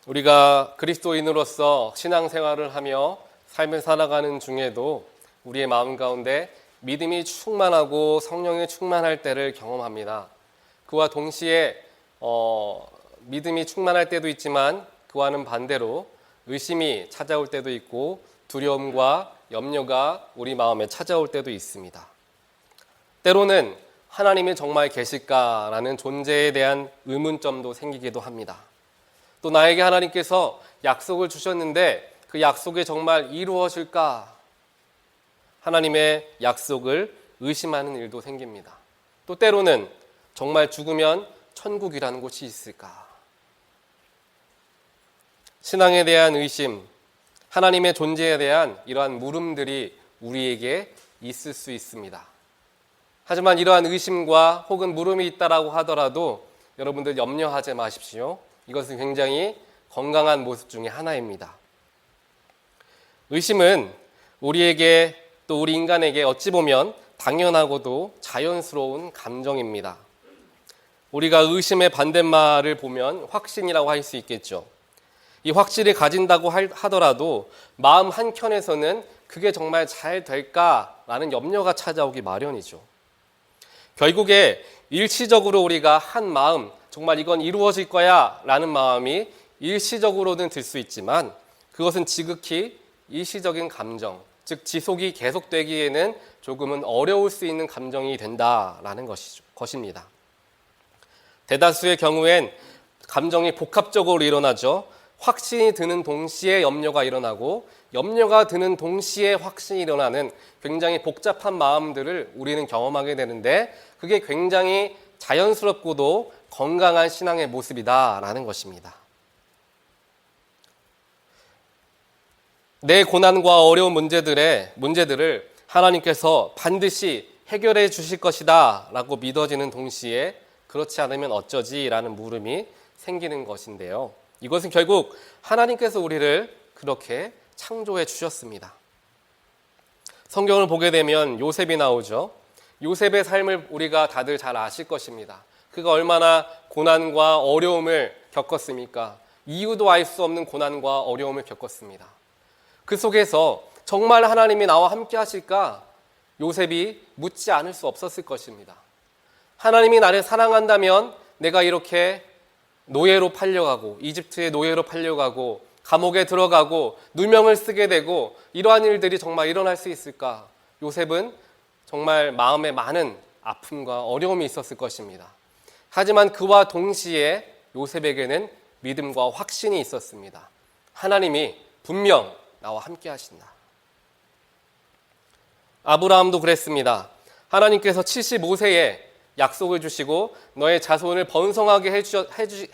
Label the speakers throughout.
Speaker 1: 우리가 그리스도인으로서 신앙생활을 하며 삶을 살아가는 중에도 우리의 마음 가운데 믿음이 충만하고 성령이 충만할 때를 경험합니다. 그와 동시에 믿음이 충만할 때도 있지만 그와는 반대로 의심이 찾아올 때도 있고 두려움과 염려가 우리 마음에 찾아올 때도 있습니다. 때로는 하나님이 정말 계실까라는 존재에 대한 의문점도 생기기도 합니다. 또 나에게 하나님께서 약속을 주셨는데 그 약속이 정말 이루어질까? 하나님의 약속을 의심하는 일도 생깁니다. 또 때로는 정말 죽으면 천국이라는 곳이 있을까? 신앙에 대한 의심, 하나님의 존재에 대한 이러한 물음들이 우리에게 있을 수 있습니다. 하지만 이러한 의심과 혹은 물음이 있다라고 하더라도 여러분들 염려하지 마십시오. 이것은 굉장히 건강한 모습 중에 하나입니다. 의심은 우리에게 또 우리 인간에게 어찌 보면 당연하고도 자연스러운 감정입니다. 우리가 의심의 반대말을 보면 확신이라고 할 수 있겠죠. 이 확신을 가진다고 하더라도 마음 한켠에서는 그게 정말 잘 될까라는 염려가 찾아오기 마련이죠. 결국에 일시적으로 우리가 한 마음, 정말 이건 이루어질 거야 라는 마음이 일시적으로는 들 수 있지만 그것은 지극히 일시적인 감정, 즉 지속이 계속되기에는 조금은 어려울 수 있는 감정이 된다라는 것입니다. 대다수의 경우엔 감정이 복합적으로 일어나죠. 확신이 드는 동시에 염려가 일어나고 염려가 드는 동시에 확신이 일어나는 굉장히 복잡한 마음들을 우리는 경험하게 되는데 그게 굉장히 자연스럽고도 건강한 신앙의 모습이다라는 것입니다. 내 고난과 어려운 문제들을 하나님께서 반드시 해결해 주실 것이다 라고 믿어지는 동시에 그렇지 않으면 어쩌지라는 물음이 생기는 것인데요. 이것은 결국 하나님께서 우리를 그렇게 창조해 주셨습니다. 성경을 보게 되면 요셉이 나오죠. 요셉의 삶을 우리가 다들 잘 아실 것입니다. 그가 얼마나 고난과 어려움을 겪었습니까? 이유도 알 수 없는 고난과 어려움을 겪었습니다. 그 속에서 정말 하나님이 나와 함께 하실까? 요셉이 묻지 않을 수 없었을 것입니다. 하나님이 나를 사랑한다면 내가 이렇게 노예로 팔려가고 이집트의 노예로 팔려가고 감옥에 들어가고 누명을 쓰게 되고 이러한 일들이 정말 일어날 수 있을까? 요셉은 정말 마음에 많은 아픔과 어려움이 있었을 것입니다. 하지만 그와 동시에 요셉에게는 믿음과 확신이 있었습니다. 하나님이 분명 나와 함께 하신다. 아브라함도 그랬습니다. 하나님께서 75세에 약속을 주시고 너의 자손을 번성하게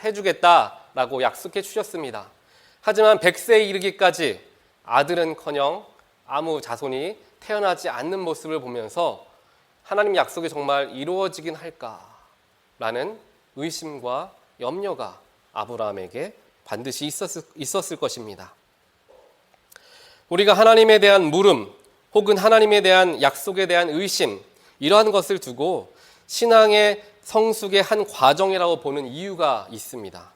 Speaker 1: 해주겠다라고 약속해 주셨습니다. 하지만 100세에 이르기까지 아들은커녕 아무 자손이 태어나지 않는 모습을 보면서 하나님 약속이 정말 이루어지긴 할까라는 의심과 염려가 아브라함에게 반드시 있었을 것입니다. 우리가 하나님에 대한 물음 혹은 하나님에 대한 약속에 대한 의심 이러한 것을 두고 신앙의 성숙의 한 과정이라고 보는 이유가 있습니다.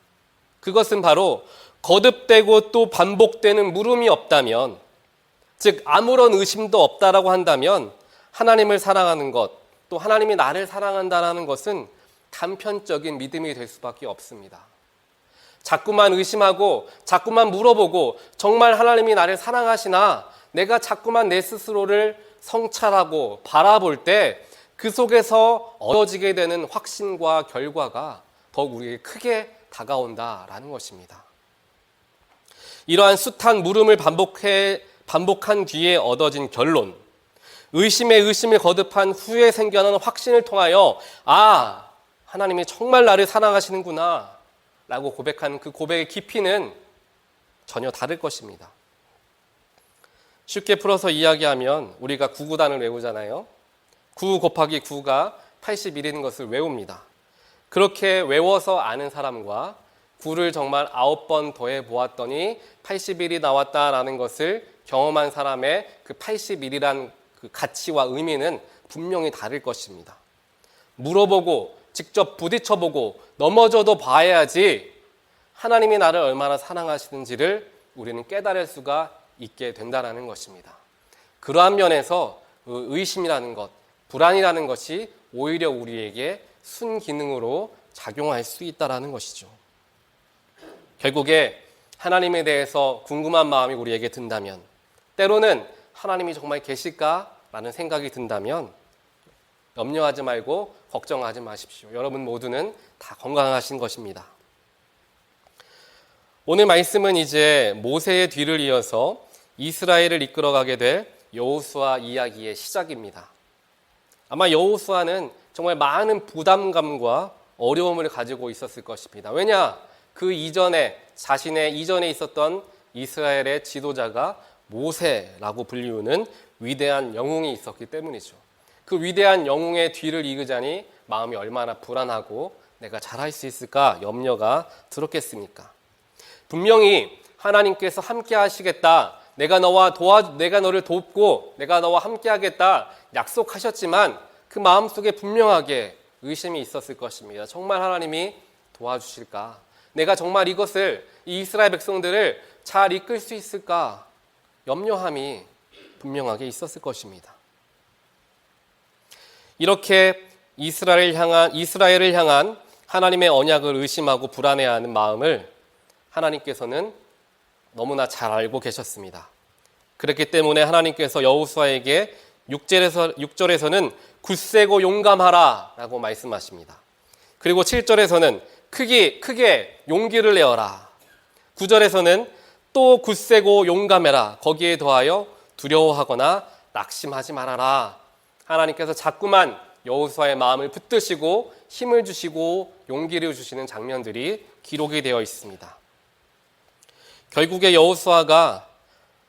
Speaker 1: 그것은 바로 거듭되고 또 반복되는 물음이 없다면, 즉 아무런 의심도 없다라고 한다면 하나님을 사랑하는 것, 또 하나님이 나를 사랑한다는 것은 단편적인 믿음이 될 수밖에 없습니다. 자꾸만 의심하고 자꾸만 물어보고 정말 하나님이 나를 사랑하시나 내가 자꾸만 내 스스로를 성찰하고 바라볼 때 그 속에서 얻어지게 되는 확신과 결과가 더욱 우리에게 크게 다가온다라는 것입니다. 이러한 숱한 물음을 반복한 뒤에 얻어진 결론, 의심에 의심을 거듭한 후에 생겨나는 확신을 통하여 하나님이 정말 나를 사랑하시는구나 라고 고백하는 그 고백의 깊이는 전혀 다를 것입니다. 쉽게 풀어서 이야기하면 우리가 구구단을 외우잖아요. 9 곱하기 9가 81인 것을 외웁니다. 그렇게 외워서 아는 사람과 9를 정말 9번 더해 보았더니 81이 나왔다라는 것을 경험한 사람의 그 81이란 그 가치와 의미는 분명히 다를 것입니다. 물어보고 직접 부딪혀보고 넘어져도 봐야지 하나님이 나를 얼마나 사랑하시는지를 우리는 깨달을 수가 있게 된다는 것입니다. 그러한 면에서 의심이라는 것, 불안이라는 것이 오히려 우리에게 순기능으로 작용할 수 있다는 것이죠. 결국에 하나님에 대해서 궁금한 마음이 우리에게 든다면, 때로는 하나님이 정말 계실까라는 생각이 든다면 염려하지 말고 걱정하지 마십시오. 여러분 모두는 다 건강하신 것입니다. 오늘 말씀은 이제 모세의 뒤를 이어서 이스라엘을 이끌어가게 될 여호수아 이야기의 시작입니다. 아마 여호수아는 정말 많은 부담감과 어려움을 가지고 있었을 것입니다. 왜냐? 그 이전에 자신의 이전에 있었던 이스라엘의 지도자가 모세라고 불리우는 위대한 영웅이 있었기 때문이죠. 그 위대한 영웅의 뒤를 이으자니 마음이 얼마나 불안하고 내가 잘할 수 있을까 염려가 들었겠습니까? 분명히 하나님께서 함께 하시겠다, 내가 너를 돕고 내가 너와 함께 하겠다 약속하셨지만 그 마음속에 분명하게 의심이 있었을 것입니다. 정말 하나님이 도와주실까? 내가 정말 이 이스라엘 백성들을 잘 이끌 수 있을까? 염려함이 분명하게 있었을 것입니다. 이렇게 이스라엘을 향한 하나님의 언약을 의심하고 불안해하는 마음을 하나님께서는 너무나 잘 알고 계셨습니다. 그렇기 때문에 하나님께서 여호수아에게 6절에서는 굳세고 용감하라 라고 말씀하십니다. 그리고 7절에서는 크게 용기를 내어라. 9절에서는 또 굳세고 용감해라. 거기에 더하여 두려워하거나 낙심하지 말아라. 하나님께서 자꾸만 여호수아의 마음을 붙드시고 힘을 주시고 용기를 주시는 장면들이 기록이 되어 있습니다. 결국에 여호수아가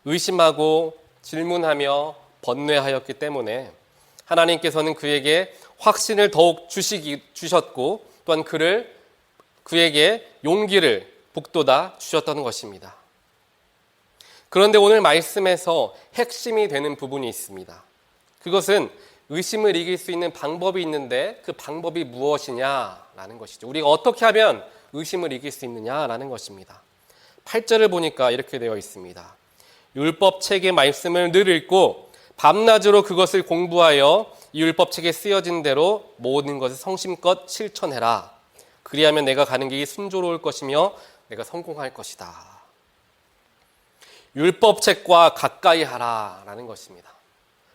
Speaker 1: 의심하고 질문하며 번뇌하였기 때문에 하나님께서는 그에게 확신을 더욱 주셨고 또한 그에게 용기를 북돋아 주셨다는 것입니다. 그런데 오늘 말씀에서 핵심이 되는 부분이 있습니다. 그것은 의심을 이길 수 있는 방법이 있는데 그 방법이 무엇이냐라는 것이죠. 우리가 어떻게 하면 의심을 이길 수 있느냐라는 것입니다. 8절을 보니까 이렇게 되어 있습니다. 율법책의 말씀을 늘 읽고 밤낮으로 그것을 공부하여 이 율법책에 쓰여진 대로 모든 것을 성심껏 실천해라. 그리하면 내가 가는 길이 순조로울 것이며 내가 성공할 것이다. 율법책과 가까이 하라라는 것입니다.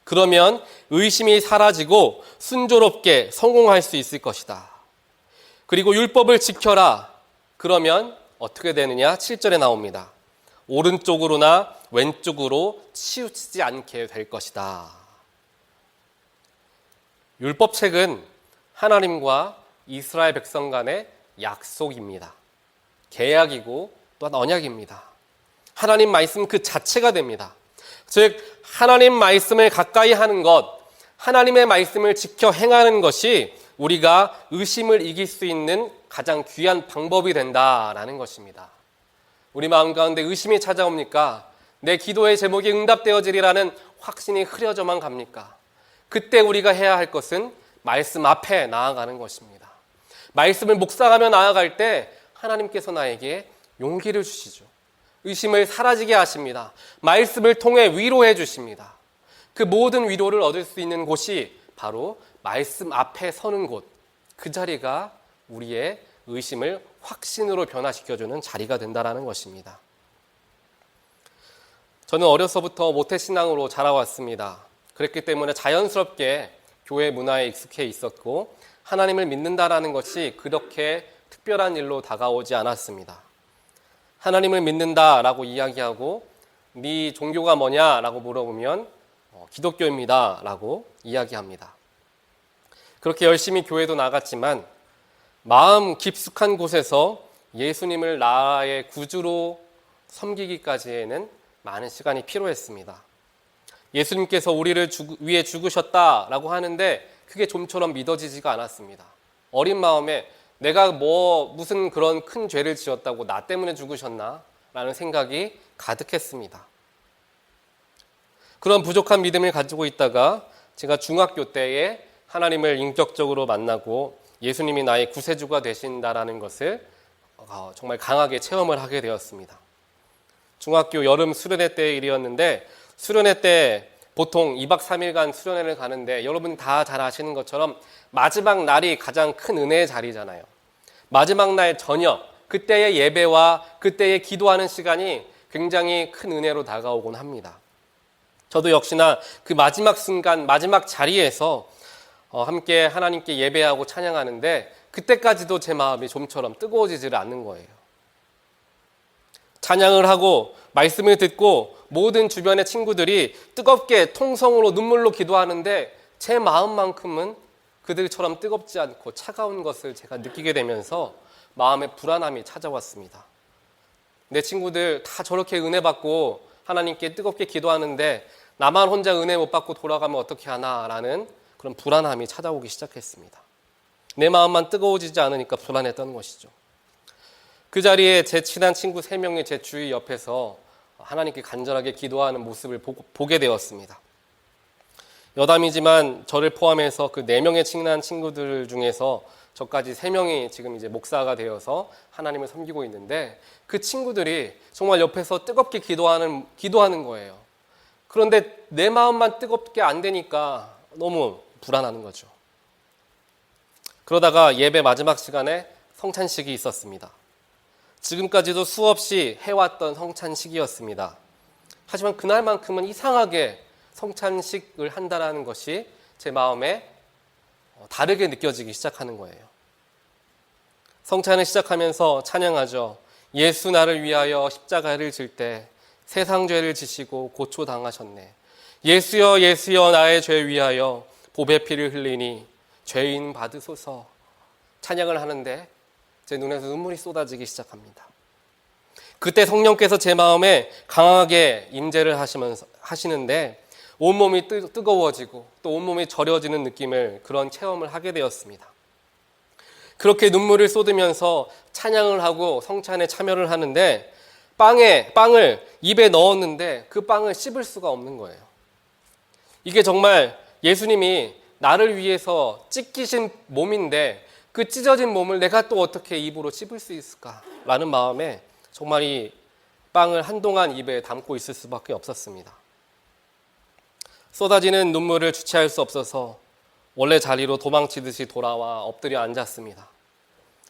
Speaker 1: 그러면 의심이 사라지고 순조롭게 성공할 수 있을 것이다. 그리고 율법을 지켜라. 그러면 어떻게 되느냐? 7절에 나옵니다. 오른쪽으로나 왼쪽으로 치우치지 않게 될 것이다. 율법책은 하나님과 이스라엘 백성 간의 약속입니다. 계약이고 또한 언약입니다. 하나님 말씀 그 자체가 됩니다. 즉 하나님 말씀을 가까이 하는 것, 하나님의 말씀을 지켜 행하는 것이 우리가 의심을 이길 수 있는 가장 귀한 방법이 된다라는 것입니다. 우리 마음 가운데 의심이 찾아옵니까? 내 기도의 제목이 응답되어지리라는 확신이 흐려져만 갑니까? 그때 우리가 해야 할 것은 말씀 앞에 나아가는 것입니다. 말씀을 묵상하며 나아갈 때 하나님께서 나에게 용기를 주시죠. 의심을 사라지게 하십니다. 말씀을 통해 위로해 주십니다. 그 모든 위로를 얻을 수 있는 곳이 바로 말씀 앞에 서는 곳, 그 자리가 우리의 의심을 확신으로 변화시켜주는 자리가 된다는 것입니다. 저는 어려서부터 모태신앙으로 자라왔습니다. 그랬기 때문에 자연스럽게 교회 문화에 익숙해 있었고 하나님을 믿는다라는 것이 그렇게 특별한 일로 다가오지 않았습니다. 하나님을 믿는다라고 이야기하고 네 종교가 뭐냐라고 물어보면 기독교입니다 라고 이야기합니다. 그렇게 열심히 교회도 나갔지만 마음 깊숙한 곳에서 예수님을 나의 구주로 섬기기까지에는 많은 시간이 필요했습니다. 예수님께서 우리를 위해 죽으셨다라고 하는데 그게 좀처럼 믿어지지가 않았습니다. 어린 마음에 내가 무슨 그런 큰 죄를 지었다고 나 때문에 죽으셨나? 라는 생각이 가득했습니다. 그런 부족한 믿음을 가지고 있다가 제가 중학교 때에 하나님을 인격적으로 만나고 예수님이 나의 구세주가 되신다라는 것을 정말 강하게 체험을 하게 되었습니다. 중학교 여름 수련회 때 일이었는데, 수련회 때 보통 2박 3일간 수련회를 가는데, 여러분 다 잘 아시는 것처럼 마지막 날이 가장 큰 은혜의 자리잖아요. 마지막 날 저녁, 그때의 예배와 그때의 기도하는 시간이 굉장히 큰 은혜로 다가오곤 합니다. 저도 역시나 그 마지막 순간, 마지막 자리에서 함께 하나님께 예배하고 찬양하는데, 그때까지도 제 마음이 좀처럼 뜨거워지지를 않는 거예요. 찬양을 하고 말씀을 듣고 모든 주변의 친구들이 뜨겁게 통성으로 눈물로 기도하는데, 제 마음만큼은 그들처럼 뜨겁지 않고 차가운 것을 제가 느끼게 되면서 마음의 불안함이 찾아왔습니다. 내 친구들 다 저렇게 은혜 받고 하나님께 뜨겁게 기도하는데 나만 혼자 은혜 못 받고 돌아가면 어떻게 하나라는 그런 불안함이 찾아오기 시작했습니다. 내 마음만 뜨거워지지 않으니까 불안했던 것이죠. 그 자리에 제 친한 친구 3명이 제 주위 옆에서 하나님께 간절하게 기도하는 모습을 보게 되었습니다. 여담이지만 저를 포함해서 그 4명의 친한 친구들 중에서 저까지 3명이 지금 이제 목사가 되어서 하나님을 섬기고 있는데, 그 친구들이 정말 옆에서 뜨겁게 기도하는 거예요. 그런데 내 마음만 뜨겁게 안 되니까 너무 불안하는 거죠. 그러다가 예배 마지막 시간에 성찬식이 있었습니다. 지금까지도 수없이 해왔던 성찬식이었습니다. 하지만 그날만큼은 이상하게 성찬식을 한다는 것이 제 마음에 다르게 느껴지기 시작하는 거예요. 성찬을 시작하면서 찬양하죠. 예수 나를 위하여 십자가를 질 때 세상 죄를 지시고 고초당하셨네. 예수여 예수여 나의 죄 위하여 보배 피를 흘리니 죄인 받으소서. 찬양을 하는데 제 눈에서 눈물이 쏟아지기 시작합니다. 그때 성령께서 제 마음에 강하게 임재를 하시는데 온몸이 뜨거워지고 또 온몸이 절여지는 느낌을, 그런 체험을 하게 되었습니다. 그렇게 눈물을 쏟으면서 찬양을 하고 성찬에 참여를 하는데 빵을 입에 넣었는데 그 빵을 씹을 수가 없는 거예요. 이게 정말 예수님이 나를 위해서 찢기신 몸인데 그 찢어진 몸을 내가 또 어떻게 입으로 씹을 수 있을까라는 마음에 정말 이 빵을 한동안 입에 담고 있을 수밖에 없었습니다. 쏟아지는 눈물을 주체할 수 없어서 원래 자리로 도망치듯이 돌아와 엎드려 앉았습니다.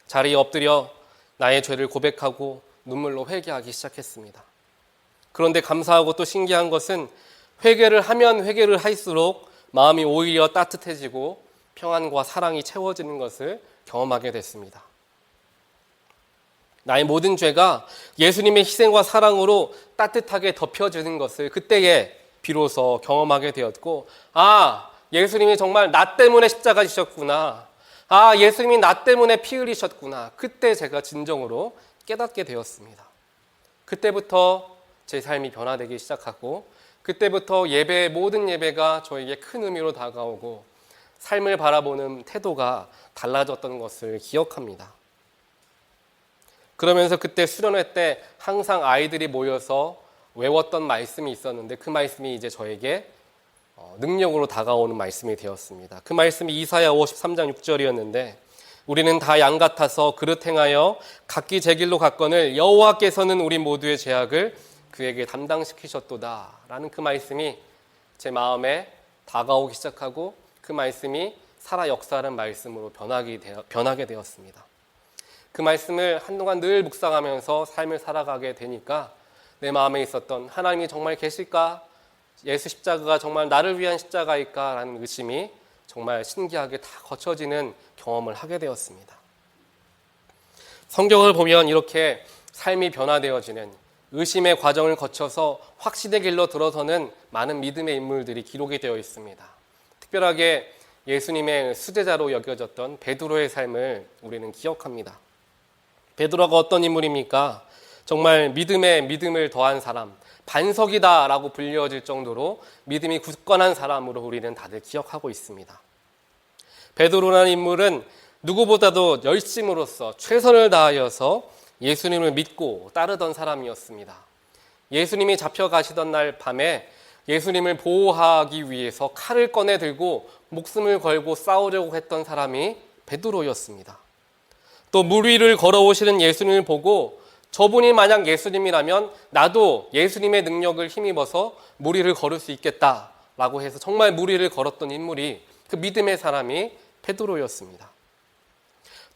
Speaker 1: 자리에 엎드려 나의 죄를 고백하고 눈물로 회개하기 시작했습니다. 그런데 감사하고 또 신기한 것은 회개를 하면 회개를 할수록 마음이 오히려 따뜻해지고 평안과 사랑이 채워지는 것을 경험하게 됐습니다. 나의 모든 죄가 예수님의 희생과 사랑으로 따뜻하게 덮여지는 것을 그때에 비로소 경험하게 되었고, 예수님이 정말 나 때문에 십자가 지셨구나. 예수님이 나 때문에 피 흘리셨구나. 그때 제가 진정으로 깨닫게 되었습니다. 그때부터 제 삶이 변화되기 시작하고, 그때부터 모든 예배가 저에게 큰 의미로 다가오고 삶을 바라보는 태도가 달라졌던 것을 기억합니다. 그러면서 그때 수련회 때 항상 아이들이 모여서 외웠던 말씀이 있었는데, 그 말씀이 이제 저에게 능력으로 다가오는 말씀이 되었습니다. 그 말씀이 이사야 53장 6절이었는데, 우리는 다 양 같아서 그릇 행하여 각기 제 길로 갔거늘 여호와께서는 우리 모두의 죄악을 그에게 담당시키셨도다 라는 그 말씀이 제 마음에 다가오기 시작하고, 그 말씀이 살아 역사하는 말씀으로 변하게 되었습니다. 그 말씀을 한동안 늘 묵상하면서 삶을 살아가게 되니까 내 마음에 있었던 하나님이 정말 계실까? 예수 십자가가 정말 나를 위한 십자가일까? 라는 의심이 정말 신기하게 다 거쳐지는 경험을 하게 되었습니다. 성경을 보면 이렇게 삶이 변화되어지는 의심의 과정을 거쳐서 확신의 길로 들어서는 많은 믿음의 인물들이 기록이 되어 있습니다. 특별하게 예수님의 수제자로 여겨졌던 베드로의 삶을 우리는 기억합니다. 베드로가 어떤 인물입니까? 정말 믿음에 믿음을 더한 사람, 반석이다라고 불려질 정도로 믿음이 굳건한 사람으로 우리는 다들 기억하고 있습니다. 베드로라는 인물은 누구보다도 열심으로써 최선을 다하여서 예수님을 믿고 따르던 사람이었습니다. 예수님이 잡혀가시던 날 밤에 예수님을 보호하기 위해서 칼을 꺼내 들고 목숨을 걸고 싸우려고 했던 사람이 베드로였습니다. 또 물 위를 걸어오시는 예수님을 보고 저분이 만약 예수님이라면 나도 예수님의 능력을 힘입어서 물 위를 걸을 수 있겠다라고 해서 정말 물 위를 걸었던 인물이 그 믿음의 사람이 베드로였습니다.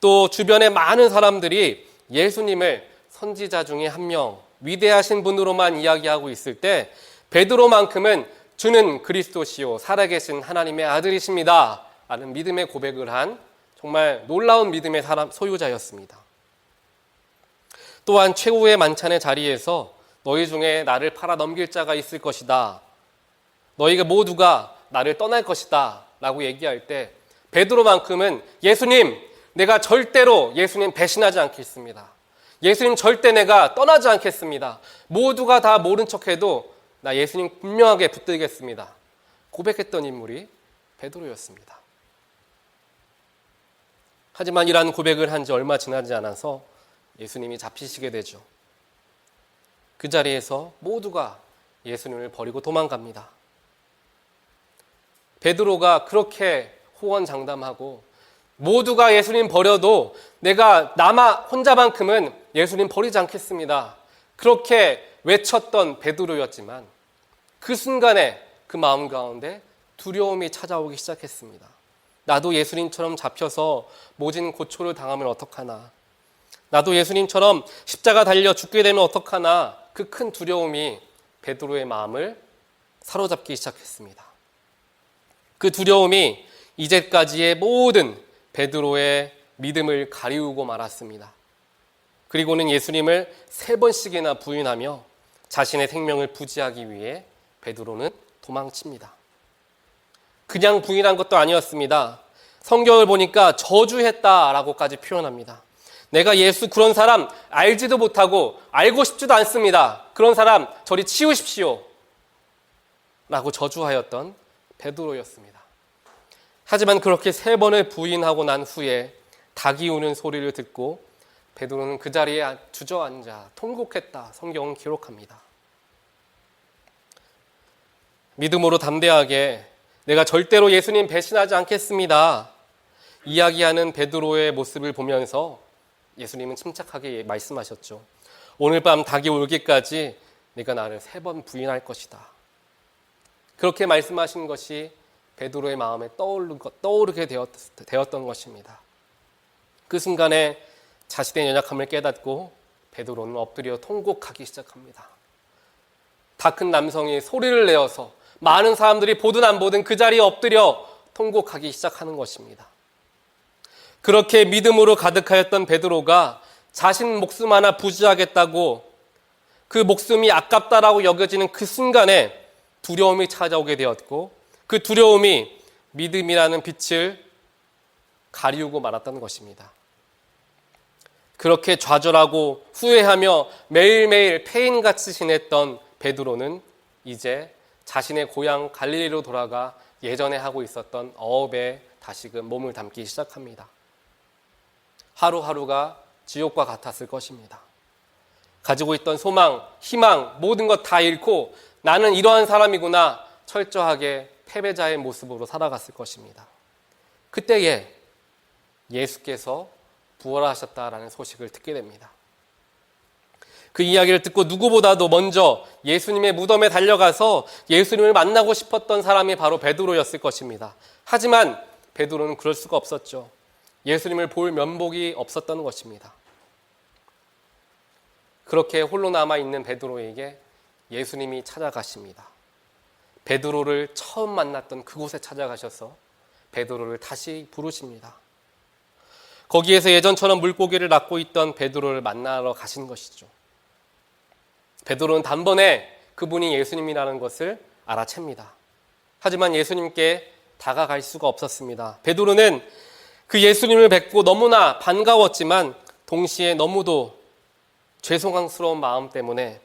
Speaker 1: 또 주변에 많은 사람들이 예수님을 선지자 중에 한 명, 위대하신 분으로만 이야기하고 있을 때 베드로만큼은 주는 그리스도시요 살아계신 하나님의 아들이십니다 라는 믿음의 고백을 한 정말 놀라운 믿음의 사람 소유자였습니다. 또한 최후의 만찬의 자리에서 너희 중에 나를 팔아 넘길 자가 있을 것이다, 너희가 모두가 나를 떠날 것이다 라고 얘기할 때 베드로만큼은 예수님, 내가 절대로 예수님 배신하지 않겠습니다. 예수님 절대 내가 떠나지 않겠습니다. 모두가 다 모른 척해도 나 예수님 분명하게 붙들겠습니다. 고백했던 인물이 베드로였습니다. 하지만 이러한 고백을 한 지 얼마 지나지 않아서 예수님이 잡히시게 되죠. 그 자리에서 모두가 예수님을 버리고 도망갑니다. 베드로가 그렇게 호언장담하고 모두가 예수님 버려도 내가 혼자만큼은 예수님 버리지 않겠습니다, 그렇게 외쳤던 베드로였지만 그 순간에 그 마음 가운데 두려움이 찾아오기 시작했습니다. 나도 예수님처럼 잡혀서 모진 고초를 당하면 어떡하나, 나도 예수님처럼 십자가 달려 죽게 되면 어떡하나, 그 큰 두려움이 베드로의 마음을 사로잡기 시작했습니다. 그 두려움이 이제까지의 모든 베드로의 믿음을 가리우고 말았습니다. 그리고는 예수님을 3번씩이나 부인하며 자신의 생명을 부지하기 위해 베드로는 도망칩니다. 그냥 부인한 것도 아니었습니다. 성경을 보니까 저주했다라고까지 표현합니다. 내가 예수 그런 사람 알지도 못하고 알고 싶지도 않습니다. 그런 사람 저리 치우십시오 라고 저주하였던 베드로였습니다. 하지만 그렇게 3번을 부인하고 난 후에 닭이 우는 소리를 듣고 베드로는 그 자리에 주저앉아 통곡했다, 성경은 기록합니다. 믿음으로 담대하게 내가 절대로 예수님 배신하지 않겠습니다 이야기하는 베드로의 모습을 보면서 예수님은 침착하게 말씀하셨죠. 오늘 밤 닭이 울기까지 네가 나를 3번 부인할 것이다. 그렇게 말씀하신 것이 베드로의 마음에 떠오르게 되었던 것입니다. 그 순간에 자신의 연약함을 깨닫고 베드로는 엎드려 통곡하기 시작합니다. 다 큰 남성이 소리를 내어서 많은 사람들이 보든 안 보든 그 자리에 엎드려 통곡하기 시작하는 것입니다. 그렇게 믿음으로 가득하였던 베드로가 자신 목숨 하나 부지하겠다고 그 목숨이 아깝다라고 여겨지는 그 순간에 두려움이 찾아오게 되었고 그 두려움이 믿음이라는 빛을 가리우고 말았다는 것입니다. 그렇게 좌절하고 후회하며 매일매일 폐인같이 지냈던 베드로는 이제 자신의 고향 갈릴리로 돌아가 예전에 하고 있었던 어업에 다시금 몸을 담기 시작합니다. 하루하루가 지옥과 같았을 것입니다. 가지고 있던 소망, 희망, 모든 것 다 잃고 나는 이러한 사람이구나 철저하게 패배자의 모습으로 살아갔을 것입니다. 그때에 예수께서 부활하셨다라는 소식을 듣게 됩니다. 그 이야기를 듣고 누구보다도 먼저 예수님의 무덤에 달려가서 예수님을 만나고 싶었던 사람이 바로 베드로였을 것입니다. 하지만 베드로는 그럴 수가 없었죠. 예수님을 볼 면목이 없었던 것입니다. 그렇게 홀로 남아있는 베드로에게 예수님이 찾아가십니다. 베드로를 처음 만났던 그곳에 찾아가셔서 베드로를 다시 부르십니다. 거기에서 예전처럼 물고기를 낚고 있던 베드로를 만나러 가신 것이죠. 베드로는 단번에 그분이 예수님이라는 것을 알아챕니다. 하지만 예수님께 다가갈 수가 없었습니다. 베드로는 그 예수님을 뵙고 너무나 반가웠지만 동시에 너무도 죄송스러운 마음 때문에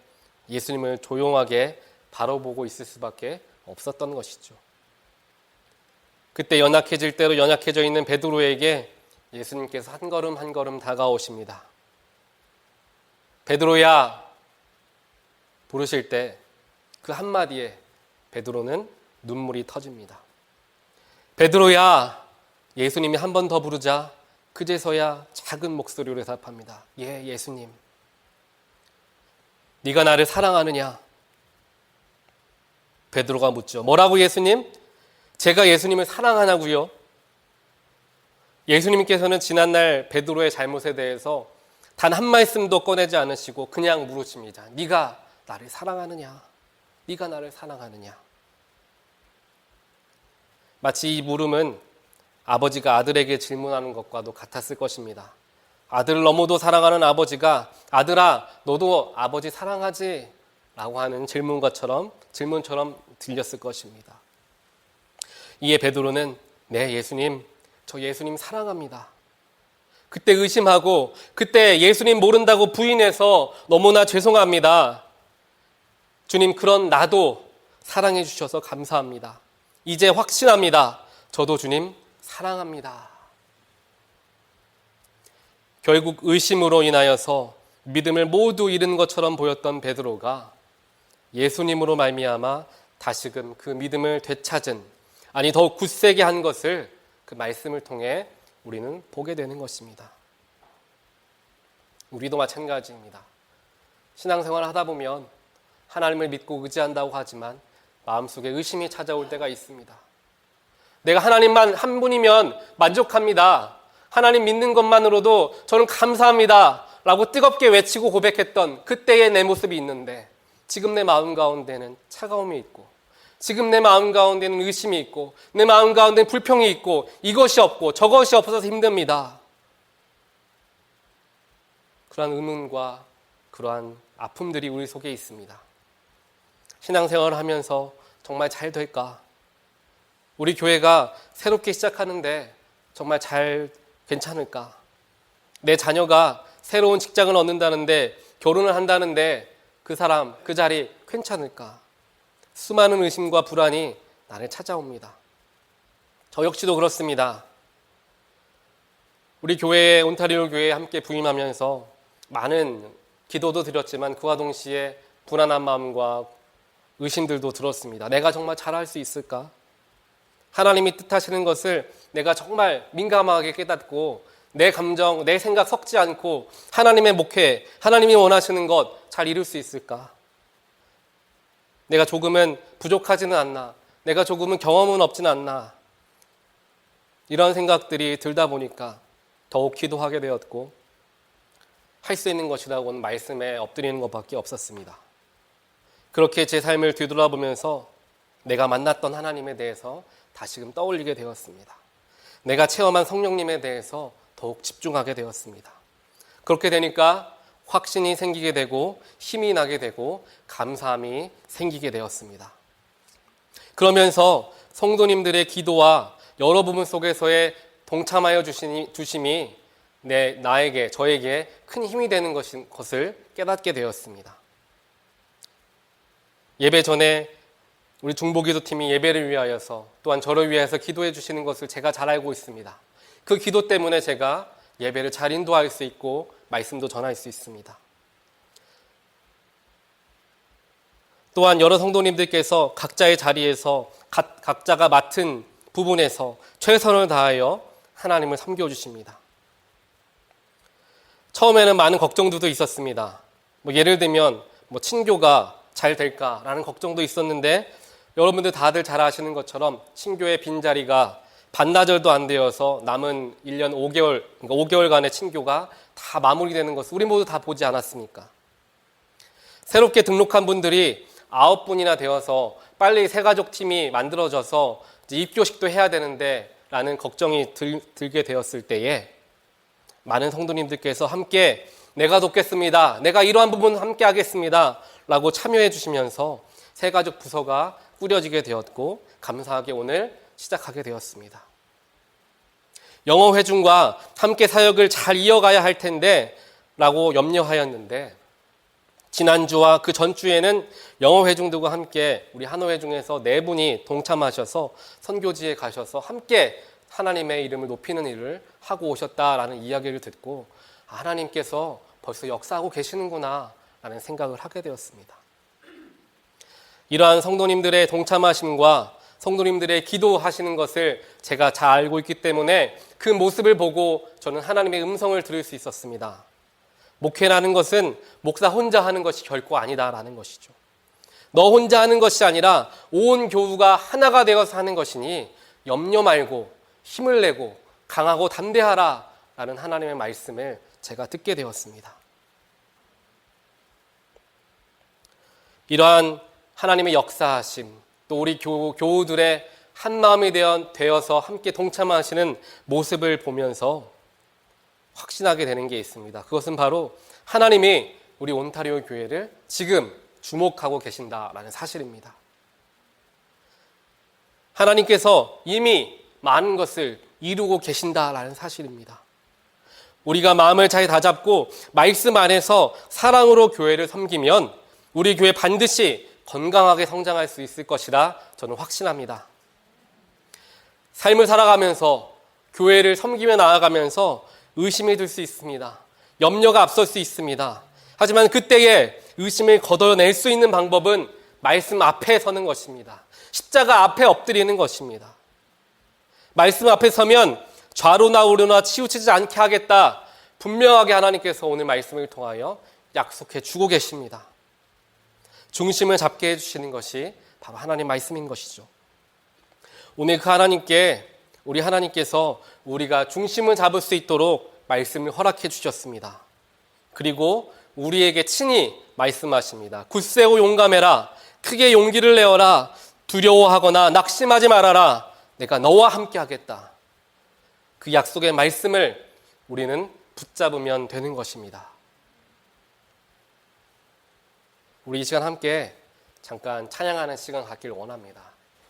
Speaker 1: 예수님을 조용하게 바라보고 있을 수밖에 없었던 것이죠. 그때 연약해질 대로 연약해져 있는 베드로에게 예수님께서 한 걸음 한 걸음 다가오십니다. 베드로야 부르실 때 그 한마디에 베드로는 눈물이 터집니다. 베드로야, 예수님이 한 번 더 부르자 그제서야 작은 목소리로 대답합니다. 예, 예수님. 네가 나를 사랑하느냐? 베드로가 묻죠. 뭐라고 예수님? 제가 예수님을 사랑하냐고요? 예수님께서는 지난날 베드로의 잘못에 대해서 단 한 말씀도 꺼내지 않으시고 그냥 물으십니다. 네가 나를 사랑하느냐? 네가 나를 사랑하느냐? 마치 이 물음은 아버지가 아들에게 질문하는 것과도 같았을 것입니다. 아들을 너무도 사랑하는 아버지가 아들아 너도 아버지 사랑하지? 라고 하는 질문처럼 들렸을 것입니다. 이에 베드로는 네 예수님, 저 예수님 사랑합니다. 그때 의심하고 그때 예수님 모른다고 부인해서 너무나 죄송합니다. 주님 그런 나도 사랑해 주셔서 감사합니다. 이제 확신합니다. 저도 주님 사랑합니다. 결국 의심으로 인하여서 믿음을 모두 잃은 것처럼 보였던 베드로가 예수님으로 말미암아 다시금 그 믿음을 되찾은, 아니 더욱 굳세게 한 것을 그 말씀을 통해 우리는 보게 되는 것입니다. 우리도 마찬가지입니다. 신앙생활을 하다 보면 하나님을 믿고 의지한다고 하지만 마음속에 의심이 찾아올 때가 있습니다. 내가 하나님만 한 분이면 만족합니다. 하나님 믿는 것만으로도 저는 감사합니다 라고 뜨겁게 외치고 고백했던 그때의 내 모습이 있는데 지금 내 마음 가운데는 차가움이 있고 지금 내 마음 가운데는 의심이 있고 내 마음 가운데는 불평이 있고 이것이 없고 저것이 없어서 힘듭니다. 그러한 의문과 그러한 아픔들이 우리 속에 있습니다. 신앙생활을 하면서 정말 잘 될까? 우리 교회가 새롭게 시작하는데 정말 잘 괜찮을까? 내 자녀가 새로운 직장을 얻는다는데 결혼을 한다는데 그 사람, 그 자리 괜찮을까? 수많은 의심과 불안이 나를 찾아옵니다. 저 역시도 그렇습니다. 우리 교회에 온타리오 교회에 함께 부임하면서 많은 기도도 드렸지만 그와 동시에 불안한 마음과 의심들도 들었습니다. 내가 정말 잘할 수 있을까? 하나님이 뜻하시는 것을 내가 정말 민감하게 깨닫고 내 감정, 내 생각 섞지 않고 하나님의 목회, 하나님이 원하시는 것 잘 이룰 수 있을까? 내가 조금은 부족하지는 않나? 내가 조금은 경험은 없지는 않나? 이런 생각들이 들다 보니까 더욱 기도하게 되었고 할 수 있는 것이라고는 말씀에 엎드리는 것밖에 없었습니다. 그렇게 제 삶을 뒤돌아보면서 내가 만났던 하나님에 대해서 다시금 떠올리게 되었습니다. 내가 체험한 성령님에 대해서 더욱 집중하게 되었습니다. 그렇게 되니까 확신이 생기게 되고 힘이 나게 되고 감사함이 생기게 되었습니다. 그러면서 성도님들의 기도와 여러 부분 속에서의 동참하여 주심이 나에게, 저에게 큰 힘이 되는 것을 깨닫게 되었습니다. 예배 전에 우리 중보기도팀이 예배를 위하여서 또한 저를 위해서 기도해 주시는 것을 제가 잘 알고 있습니다. 그 기도 때문에 제가 예배를 잘 인도할 수 있고 말씀도 전할 수 있습니다. 또한 여러 성도님들께서 각자의 자리에서 각자가 맡은 부분에서 최선을 다하여 하나님을 섬겨주십니다. 처음에는 많은 걱정들도 있었습니다. 예를 들면 친교가 잘 될까라는 걱정도 있었는데 여러분들 다들 잘 아시는 것처럼 신교의 빈자리가 반나절도 안 되어서 남은 1년 5개월, 그러니까 5개월간의 친교가 다 마무리되는 것을 우리 모두 다 보지 않았습니까? 새롭게 등록한 분들이 9분이나 되어서 빨리 새가족 팀이 만들어져서 입교식도 해야 되는데 라는 걱정이 들게 되었을 때에 많은 성도님들께서 함께 내가 돕겠습니다. 내가 이러한 부분 함께 하겠습니다. 라고 참여해 주시면서 새가족 부서가 꾸려지게 되었고 감사하게 오늘 시작하게 되었습니다. 영어 회중과 함께 사역을 잘 이어가야 할 텐데 라고 염려하였는데 지난주와 그 전주에는 영어 회중들과 함께 우리 한호 회중에서 4분이 동참하셔서 선교지에 가셔서 함께 하나님의 이름을 높이는 일을 하고 오셨다라는 이야기를 듣고 하나님께서 벌써 역사하고 계시는구나 라는 생각을 하게 되었습니다. 이러한 성도님들의 동참하심과 성도님들의 기도하시는 것을 제가 잘 알고 있기 때문에 그 모습을 보고 저는 하나님의 음성을 들을 수 있었습니다. 목회라는 것은 목사 혼자 하는 것이 결코 아니다라는 것이죠. 너 혼자 하는 것이 아니라 온 교우가 하나가 되어서 하는 것이니 염려 말고 힘을 내고 강하고 담대하라 라는 하나님의 말씀을 제가 듣게 되었습니다. 이러한 하나님의 역사하심, 또 우리 교우들의 한 마음이 되어서 함께 동참하시는 모습을 보면서 확신하게 되는 게 있습니다. 그것은 바로 하나님이 우리 온타리오 교회를 지금 주목하고 계신다라는 사실입니다. 하나님께서 이미 많은 것을 이루고 계신다라는 사실입니다. 우리가 마음을 잘 다잡고 말씀 안에서 사랑으로 교회를 섬기면 우리 교회 반드시 건강하게 성장할 수 있을 것이라 저는 확신합니다. 삶을 살아가면서 교회를 섬기며 나아가면서 의심이 들 수 있습니다. 염려가 앞설 수 있습니다. 하지만 그때에 의심을 걷어낼 수 있는 방법은 말씀 앞에 서는 것입니다. 십자가 앞에 엎드리는 것입니다. 말씀 앞에 서면 좌로나 우로나 치우치지 않게 하겠다. 분명하게 하나님께서 오늘 말씀을 통하여 약속해 주고 계십니다. 중심을 잡게 해주시는 것이 바로 하나님 말씀인 것이죠. 오늘 그 하나님께 우리 하나님께서 우리가 중심을 잡을 수 있도록 말씀을 허락해 주셨습니다. 그리고 우리에게 친히 말씀하십니다. 굳세고 용감해라. 크게 용기를 내어라. 두려워하거나 낙심하지 말아라. 내가 너와 함께 하겠다. 그 약속의 말씀을 우리는 붙잡으면 되는 것입니다. 우리 이 시간 함께 잠깐 찬양하는 시간 갖기를 원합니다.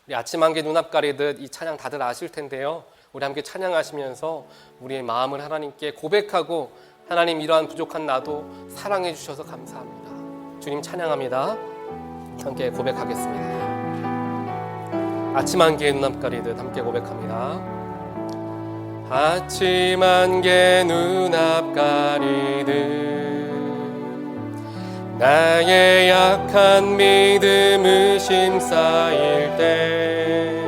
Speaker 1: 우리 아침 한개 눈앞 가리듯 이 찬양 다들 아실 텐데요. 우리 함께 찬양하시면서 우리의 마음을 하나님께 고백하고 하나님 이러한 부족한 나도 사랑해 주셔서 감사합니다. 주님 찬양합니다. 함께 고백하겠습니다. 아침 한개 눈앞 가리듯 함께 고백합니다. 아침 한개 눈앞 가리듯 나의 약한 믿음 의심 쌓일 때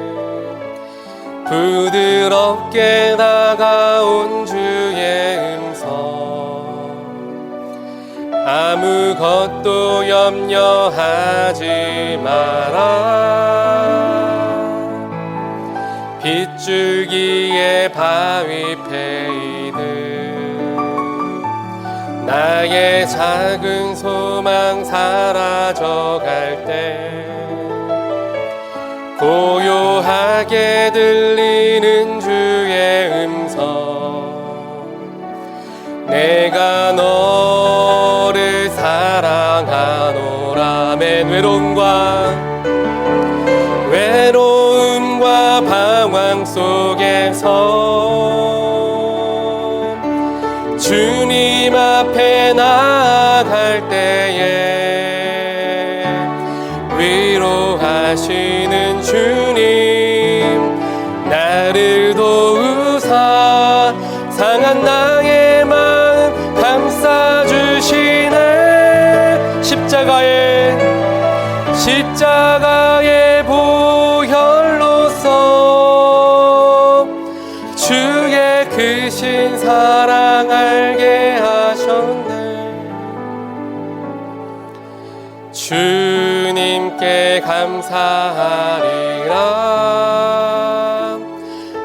Speaker 1: 부드럽게 다가온 주의 음성 아무것도 염려하지 마라 빗줄기에 바위 패이듯 나의 작은 소망 사라져갈 때 고요하게 들리는 주의 음성 내가 너를 사랑하노라 맨 외로움과 방황 속에서 주님 앞에 나아갈 때에 위로하시는 주님 나를 도우사 상한 나의 마음 감싸주시네 십자가의 보혈로서 주의 크신 사랑 알게 하셨네 주님께 감사하리라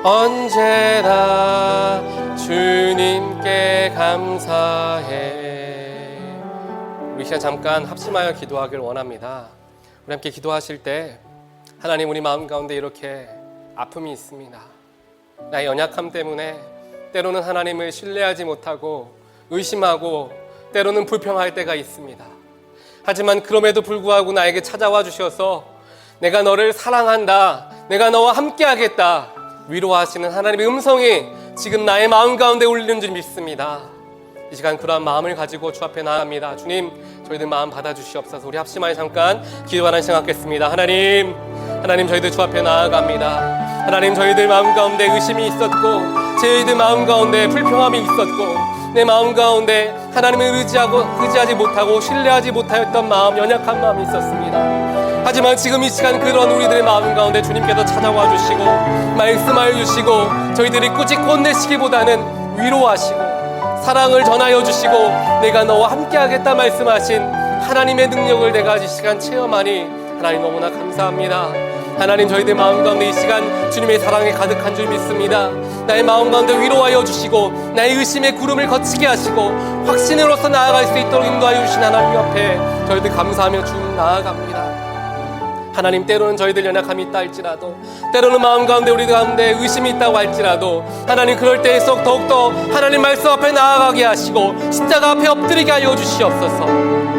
Speaker 1: 언제나 주님께 감사해. 우리 시간 잠깐 합심하여 기도하길 원합니다. 우리 함께 기도하실 때 하나님 우리 마음 가운데 이렇게 아픔이 있습니다. 나의 연약함 때문에 때로는 하나님을 신뢰하지 못하고 의심하고 때로는 불평할 때가 있습니다. 하지만 그럼에도 불구하고 나에게 찾아와 주셔서 내가 너를 사랑한다, 내가 너와 함께 하겠다 위로하시는 하나님의 음성이 지금 나의 마음 가운데 울리는 줄 믿습니다. 이 시간 그러한 마음을 가지고 주 앞에 나아갑니다. 주님, 저희들 마음 받아주시옵소서. 우리 합심하여 잠깐 기도하는 시간 갖겠습니다. 하나님 저희들 주 앞에 나아갑니다. 하나님, 저희들 마음 가운데 의심이 있었고 저희들 마음 가운데 불평함이 있었고 내 마음 가운데 하나님을 의지하지 못하고 신뢰하지 못하였던 마음, 연약한 마음이 있었습니다. 하지만 지금 이 시간 그런 우리들의 마음 가운데 주님께서 찾아와 주시고 말씀하여 주시고 저희들이 꾸짖고 혼내시기보다는 위로하시고 사랑을 전하여 주시고 내가 너와 함께하겠다 말씀하신 하나님의 능력을 내가 이 시간 체험하니 하나님 너무나 감사합니다. 하나님, 저희들 마음 가운데 이 시간 주님의 사랑에 가득한 줄 믿습니다. 나의 마음 가운데 위로하여 주시고 나의 의심의 구름을 거치게 하시고 확신으로서 나아갈 수 있도록 인도하여 주신 하나님 옆에 저희들 감사하며 주님 나아갑니다. 하나님, 때로는 저희들 연약함이 있다 할지라도, 때로는 마음 가운데 우리 가운데 의심이 있다고 할지라도, 하나님 그럴 때일수록 더욱더 하나님 말씀 앞에 나아가게 하시고 십자가 앞에 엎드리게 하여 주시옵소서.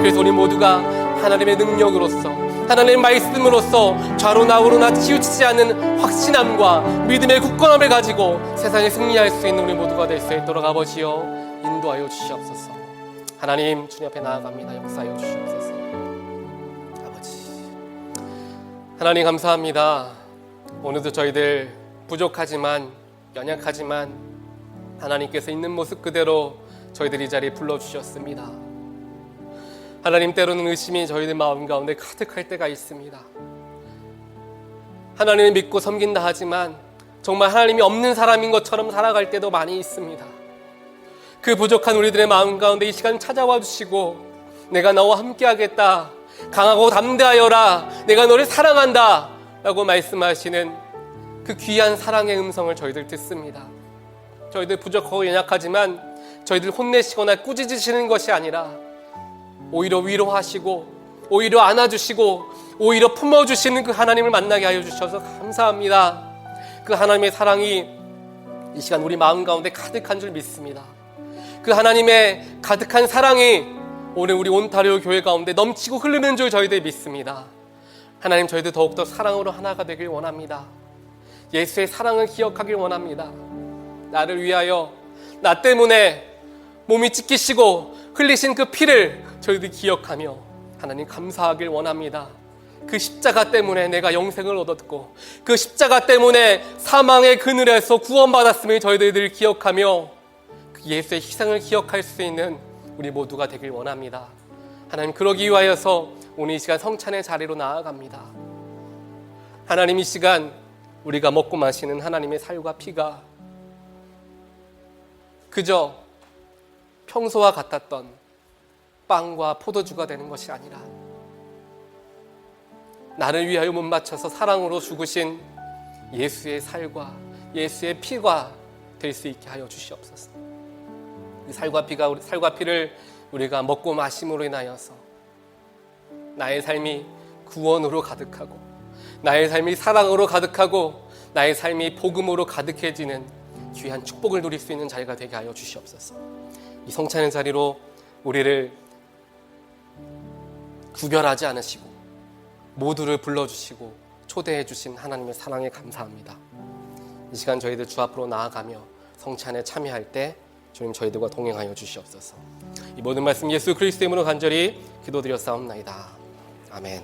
Speaker 1: 그래서 우리 모두가 하나님의 능력으로서, 하나님의 말씀으로서 좌로나우로나 치우치지 않는 확신함과 믿음의 굳건함을 가지고 세상에 승리할 수 있는 우리 모두가 될 수 있도록 아버지여 인도하여 주시옵소서. 하나님, 주님 앞에 나아갑니다. 역사하여 주시옵소서. 하나님 감사합니다. 오늘도 저희들 부족하지만 연약하지만 하나님께서 있는 모습 그대로 저희들 이 자리에 불러주셨습니다. 하나님, 때로는 의심이 저희들 마음 가운데 가득할 때가 있습니다. 하나님을 믿고 섬긴다 하지만 정말 하나님이 없는 사람인 것처럼 살아갈 때도 많이 있습니다. 그 부족한 우리들의 마음 가운데 이 시간 찾아와 주시고 내가 너와 함께 하겠다, 강하고 담대하여라, 내가 너를 사랑한다 라고 말씀하시는 그 귀한 사랑의 음성을 저희들 듣습니다. 저희들 부족하고 연약하지만 저희들 혼내시거나 꾸짖으시는 것이 아니라 오히려 위로하시고 오히려 안아주시고 오히려 품어주시는 그 하나님을 만나게 하여 주셔서 감사합니다. 그 하나님의 사랑이 이 시간 우리 마음 가운데 가득한 줄 믿습니다. 그 하나님의 가득한 사랑이 오늘 우리 온타리오 교회 가운데 넘치고 흐르는 줄 저희들 믿습니다. 하나님, 저희들 더욱더 사랑으로 하나가 되길 원합니다. 예수의 사랑을 기억하길 원합니다. 나를 위하여, 나 때문에 몸이 찢기시고 흘리신 그 피를 저희들 기억하며 하나님 감사하길 원합니다. 그 십자가 때문에 내가 영생을 얻었고 그 십자가 때문에 사망의 그늘에서 구원받았음을 저희들 기억하며 그 예수의 희생을 기억할 수 있는 우리 모두가 되길 원합니다. 하나님, 그러기 위하여서 오늘 이 시간 성찬의 자리로 나아갑니다. 하나님, 이 시간 우리가 먹고 마시는 하나님의 살과 피가 그저 평소와 같았던 빵과 포도주가 되는 것이 아니라 나를 위하여 못 바쳐서 사랑으로 죽으신 예수의 살과 예수의 피가 될 수 있게 하여 주시옵소서. 이 살과 피를 우리가 먹고 마심으로 인하여서 나의 삶이 구원으로 가득하고 나의 삶이 사랑으로 가득하고 나의 삶이 복음으로 가득해지는 귀한 축복을 누릴 수 있는 자리가 되게 하여 주시옵소서. 이 성찬의 자리로 우리를 구별하지 않으시고 모두를 불러주시고 초대해 주신 하나님의 사랑에 감사합니다. 이 시간 저희들 주 앞으로 나아가며 성찬에 참여할 때 주님 저희들과 동행하여 주시옵소서. 이 모든 말씀 예수 그리스도의 이름으로 간절히 기도드렸사옵나이다. 아멘.